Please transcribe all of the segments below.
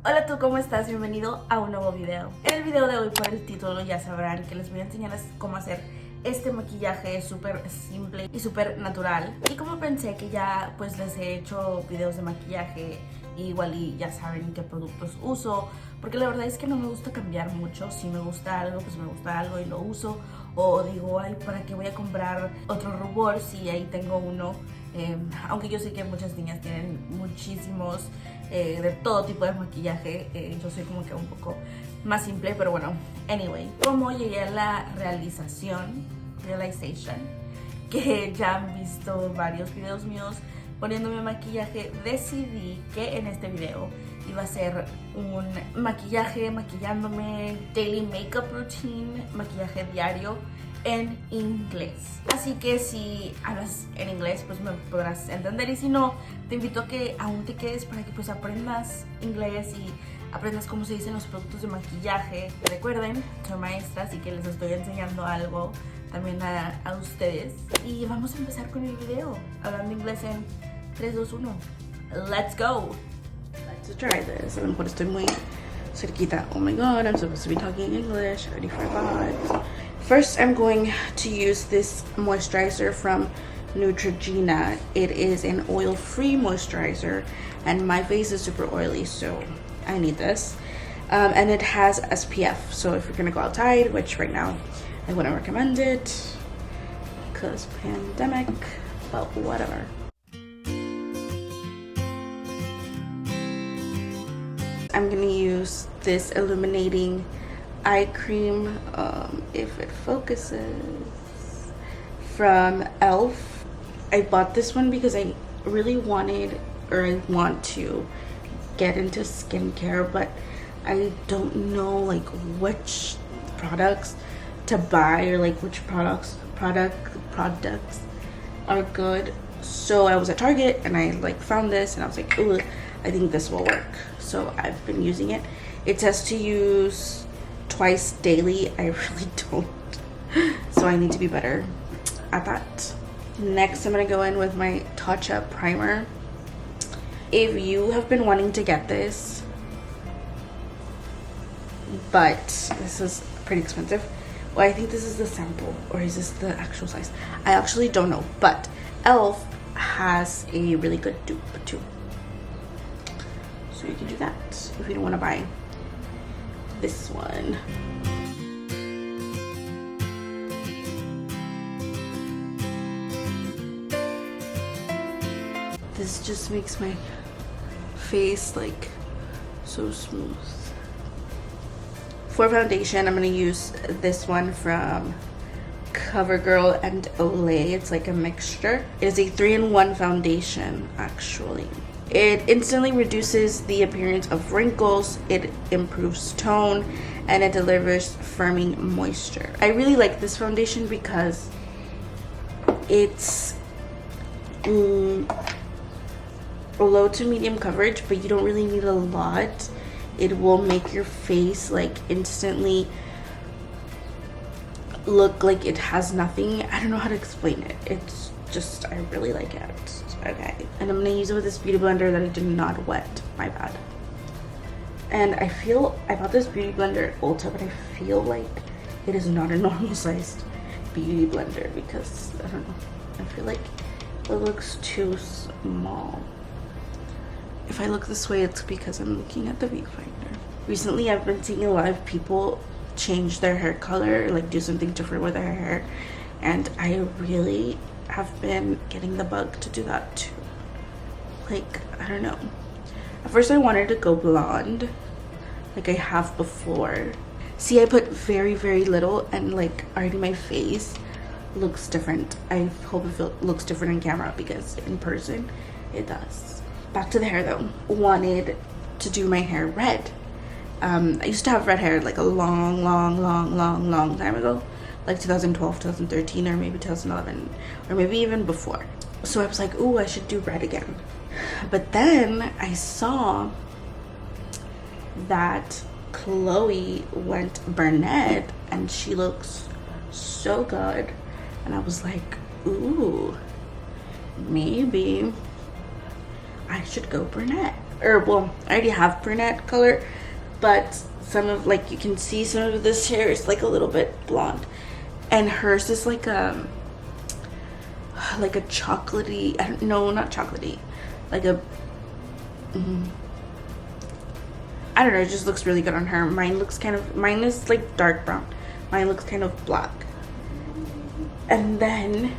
Hola tú, ¿cómo estás? Bienvenido a un nuevo video. En el video de hoy, por el título ya sabrán que les voy a enseñar cómo hacer este maquillaje súper simple y súper natural. Y como pensé que ya pues les he hecho videos de maquillaje, igual y ya saben qué productos uso, porque la verdad es que no me gusta cambiar mucho. Si me gusta algo, pues me gusta algo y lo uso, o digo, ay, ¿para qué voy a comprar otro rubor si ahí tengo uno? Aunque yo sé que muchas niñas tienen muchísimos de todo tipo de maquillaje, yo soy como que un poco más simple, pero bueno, anyway, como llegué a la realization, que ya han visto varios videos míos poniéndome maquillaje, decidí que en este video iba a ser un maquillaje, maquillándome, daily makeup routine, maquillaje diario en inglés. Así que si hablas en inglés, pues me podrás entender, y si no, te invito a que aún te quedes para que pues aprendas inglés y aprendas cómo se dicen los productos de maquillaje. Recuerden, soy maestra, así que les estoy enseñando algo también a ustedes. Y vamos a empezar con el video, hablando inglés en 3, 2, 1. Let's go! Let's try this. A lo mejor estoy muy cerquita. Oh my god, I'm supposed to be talking English. I already forgot. First, I'm going to use this moisturizer from Neutrogena. It is an oil-free moisturizer, and my face is super oily, so I need this. And it has SPF, so if you're gonna go outside, which right now I wouldn't recommend it because pandemic, but whatever. I'm gonna use this illuminating eye cream, if it focuses, from e.l.f. I bought this one because I really wanted, or I want to get into skincare, but I don't know like which products to buy, or like which products are good. So I was at Target and I like found this and I was like, ooh, I think this will work. So I've been using it. It says to use twice daily. I really don't, so I need to be better at that. Next, I'm gonna go in with my Touch Up primer. If you have been wanting to get this, but this is pretty expensive, well, I think this is the sample, or is this the actual size? I actually don't know, but e.l.f. has a really good dupe too, so you can do that if you don't want to buy this one. This just makes my face like so smooth. For foundation, I'm gonna use this one from CoverGirl and Olay. It's like a mixture. It is a 3-in-1 foundation, actually. It instantly reduces the appearance of wrinkles, it improves tone, and it delivers firming moisture. I really like this foundation because it's low to medium coverage, but you don't really need a lot. It will make your face like instantly look like it has nothing. I don't know how to explain it. It's just, I really like it. Okay, and I'm gonna use it with this beauty blender that I did not wet, my bad. And I bought this beauty blender at Ulta, but I feel like it is not a normal sized beauty blender because, I don't know, I feel like it looks too small. If I look this way, it's because I'm looking at the viewfinder. Recently, I've been seeing a lot of people change their hair color, like do something different with their hair, and I really have been getting the bug to do that too. Like, I don't know. At first I wanted to go blonde, like I have before. See, I put very, very little, and like already my face looks different. I hope it looks different in camera because in person it does. Back to the hair though. Wanted to do my hair red. I used to have red hair like a long time ago, like 2012, 2013, or maybe 2011, or maybe even before. So I was like, ooh, I should do red again. But then I saw that Chloe went brunette and she looks so good, and I was like, ooh, maybe I should go brunette. or well, I already have brunette color, but some of, like, you can see some of this hair is like a little bit blonde, and hers is like a chocolatey, I don't know, not chocolatey, like a I don't know, it just looks really good on her. Mine is like dark brown. Mine looks kind of black. And then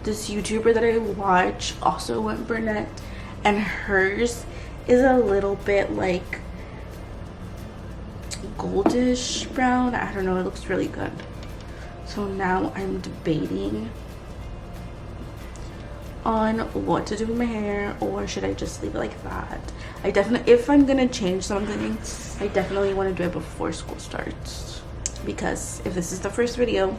this YouTuber that I watch also went brunette, and hers is a little bit like goldish brown. I don't know, it looks really good. So now I'm debating on what to do with my hair, or should I just leave it like that. I definitely, if I'm gonna change something, I definitely want to do it before school starts, because if this is the first video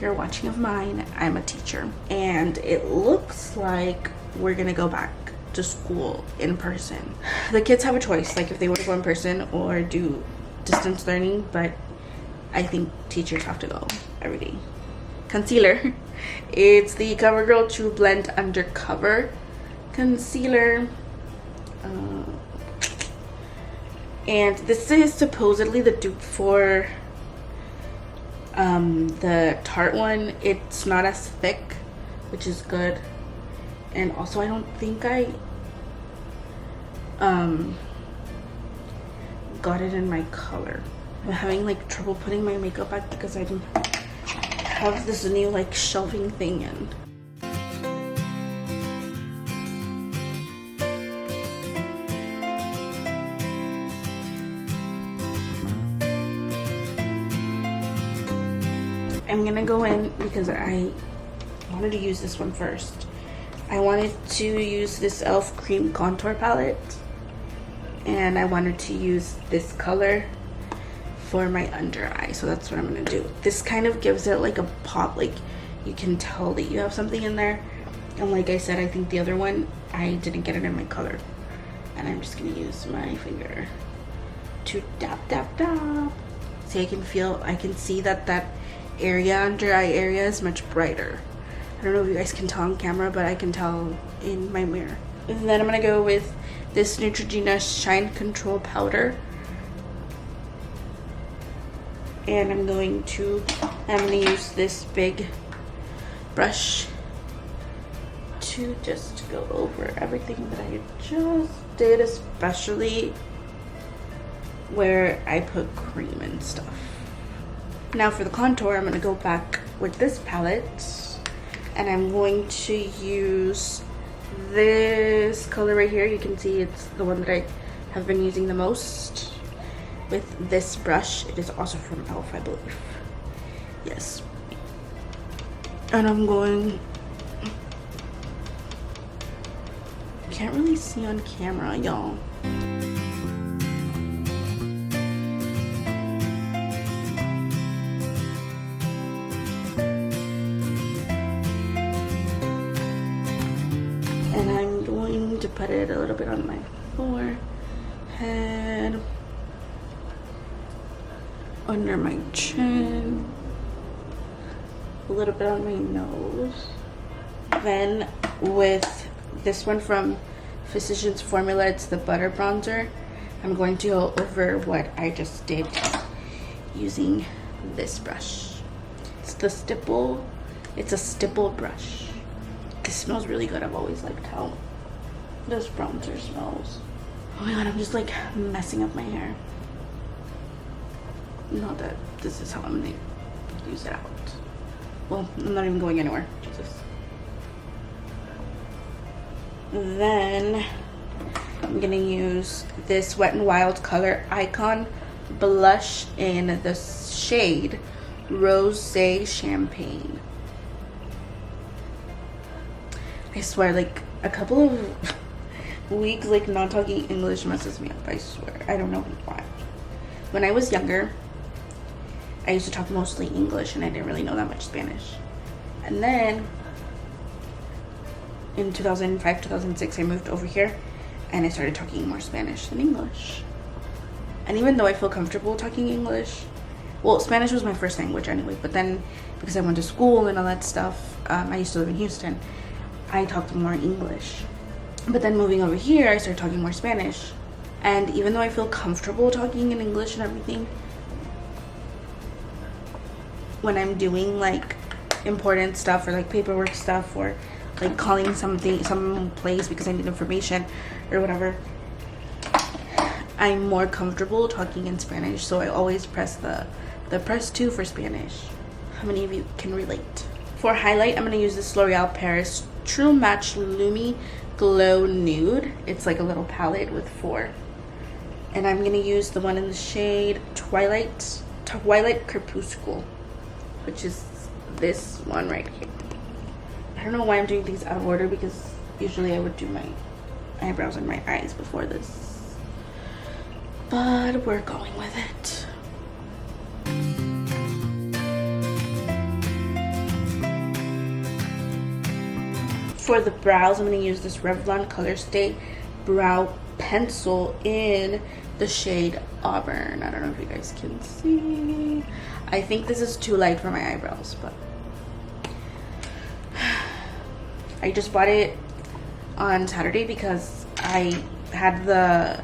you're watching of mine, I'm a teacher, and it looks like we're gonna go back to school in person. The kids have a choice, like if they want to go in person or do distance learning, but I think teachers have to go every day. Concealer, it's the CoverGirl True Blend Undercover concealer, and this is supposedly the dupe for the Tarte one. It's not as thick, which is good, and also I don't think I got it in my color. I'm having like trouble putting my makeup back because I didn't have this new like shelving thing in. I'm gonna go in because I wanted to use this one first. I wanted to use this e.l.f. cream contour palette, and I wanted to use this color for my under eye, so that's what I'm gonna do. This kind of gives it like a pop, like you can tell that you have something in there, and like I said, I think the other one I didn't get it in my color, and I'm just gonna use my finger to dab dab dab. See, I can see that that area, under eye area, is much brighter. I don't know if you guys can tell on camera, but I can tell in my mirror. And then I'm gonna go with this Neutrogena Shine Control Powder, and I'm gonna use this big brush to just go over everything that I just did, especially where I put cream and stuff. Now for the contour, I'm gonna go back with this palette, and I'm going to use this color right here. You can see it's the one that I have been using the most with this brush. It is also from e.l.f., I believe. Yes. And I'm going, can't really see on camera, y'all. And I'm going to put it a little bit on my forehead, under my chin, a little bit on my nose. Then with this one from Physicians Formula, it's the Butter Bronzer, I'm going to go over what I just did using this brush. It's a stipple brush. This smells really good. I've always liked how this bronzer smells. Oh my god, I'm just like messing up my hair. Not that this is how I'm gonna use it out. Well, I'm not even going anywhere. Jesus. Then I'm gonna use this Wet n Wild Color Icon blush in the shade Rosé Champagne. I swear, like a couple of weeks like not talking English messes me up, I swear. I don't know why. When I was younger, I used to talk mostly English and I didn't really know that much Spanish. And then in 2005, 2006, I moved over here and I started talking more Spanish than English. And even though I feel comfortable talking English, well, Spanish was my first language anyway, but then because I went to school and all that stuff, I used to live in Houston, I talked more English. But then moving over here, I started talking more Spanish. And even though I feel comfortable talking in English and everything, when I'm doing like important stuff or like paperwork stuff or like calling some place because I need information or whatever, I'm more comfortable talking in Spanish. So I always press the press 2 for Spanish. How many of you can relate? For highlight, I'm going to use this L'Oreal Paris True Match Lumi Glow Nude. It's like a little palette with 4. And I'm going to use the one in the shade Twilight Crepuscule, which is this one right here. I don't know why I'm doing things out of order, because usually I would do my eyebrows and my eyes before this. But we're going with it. For the brows, I'm going to use this Revlon Color Stay Brow Pencil in the shade Auburn. I don't know if you guys can see. I think this is too light for my eyebrows, but I just bought it on Saturday because I had the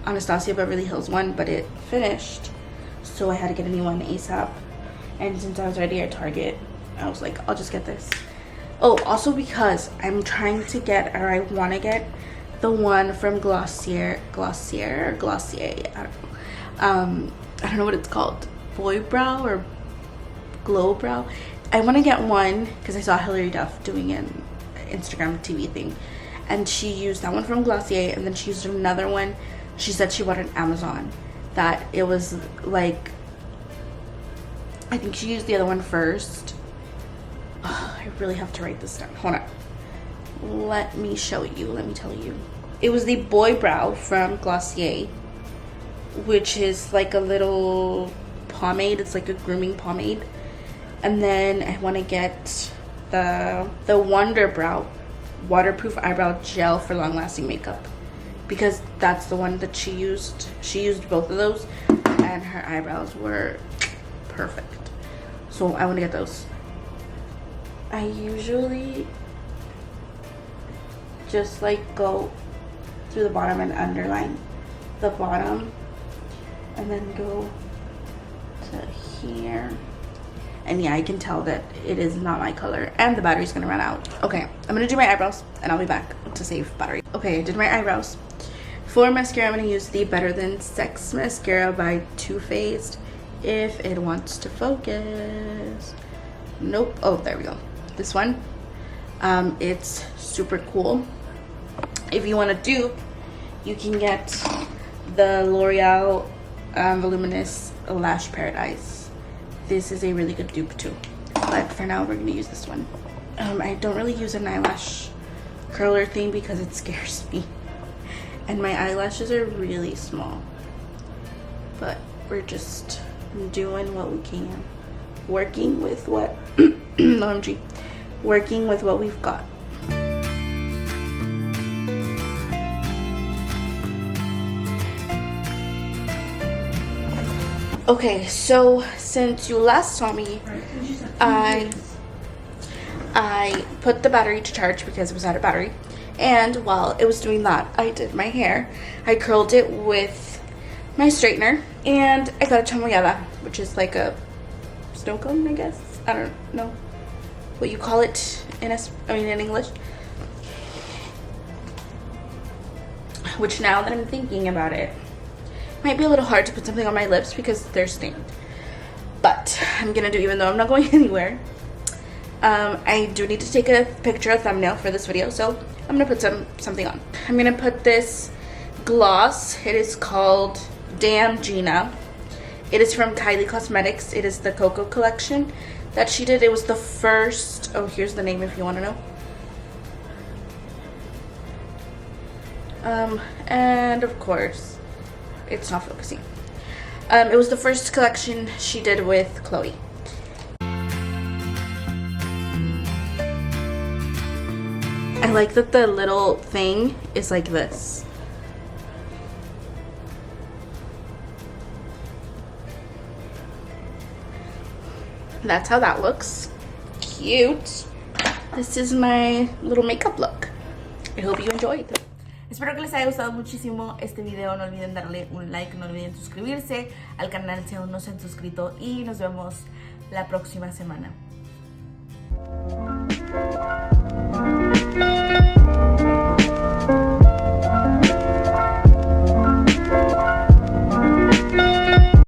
Anastasia Beverly Hills one, but it finished, so I had to get a new one ASAP. And since I was already at Target, I was like, I'll just get this. Oh, also because I'm trying to get, or I want to get, the one from Glossier, I don't know what it's called, Boy Brow or Glow Brow. I want to get one because I saw Hilary Duff doing an Instagram TV thing, and she used that one from Glossier, and then she used another one she said she bought on Amazon that it was like, I think she used the other one first. I really have to write this down. Hold on. Let me show you. Let me tell you. It was the Boy Brow from Glossier, which is like a little pomade. It's like a grooming pomade. And then I want to get the Wonder Brow waterproof eyebrow gel for long-lasting makeup, because that's the one that she used. She used both of those, and her eyebrows were perfect. So I want to get those. I usually just like go through the bottom and underline the bottom, and then go to here. And yeah, I can tell that it is not my color, and the battery's gonna run out. Okay, I'm gonna do my eyebrows and I'll be back to save battery. Okay, I did my eyebrows. For mascara, I'm gonna use the Better Than Sex mascara by Too Faced, if it wants to focus. Nope. Oh, there we go. This one. It's super cool. If you want to dupe, you can get the L'Oreal Voluminous Lash Paradise. This is a really good dupe too. But for now, we're going to use this one. I don't really use an eyelash curler thing because it scares me. And my eyelashes are really small. But we're just doing what we can. Working with what... OMG. Working with what we've got. Okay, so since you last saw me, I put the battery to charge because it was out of battery. And while it was doing that, I did my hair. I curled it with my straightener, and I got a chamoyada, which is like a snow cone, I guess. I don't know what you call it in English. Which, now that I'm thinking about it, might be a little hard to put something on my lips because they're stained. But I'm gonna do, even though I'm not going anywhere. I do need to take a picture, a thumbnail for this video, so I'm gonna put something on. I'm gonna put this gloss. It is called Damn Gina. It is from Kylie Cosmetics. It is the Cocoa collection that she did. It was the first, oh, here's the name if you want to know. And of course, it's not focusing. It was the first collection she did with Chloe. I like that the little thing is like this. That's how that looks. Cute. This is my little makeup look. I hope you enjoyed. Espero que les haya gustado muchísimo este video. No olviden darle un like, no olviden suscribirse al canal si aún no se han suscrito y nos vemos la próxima semana.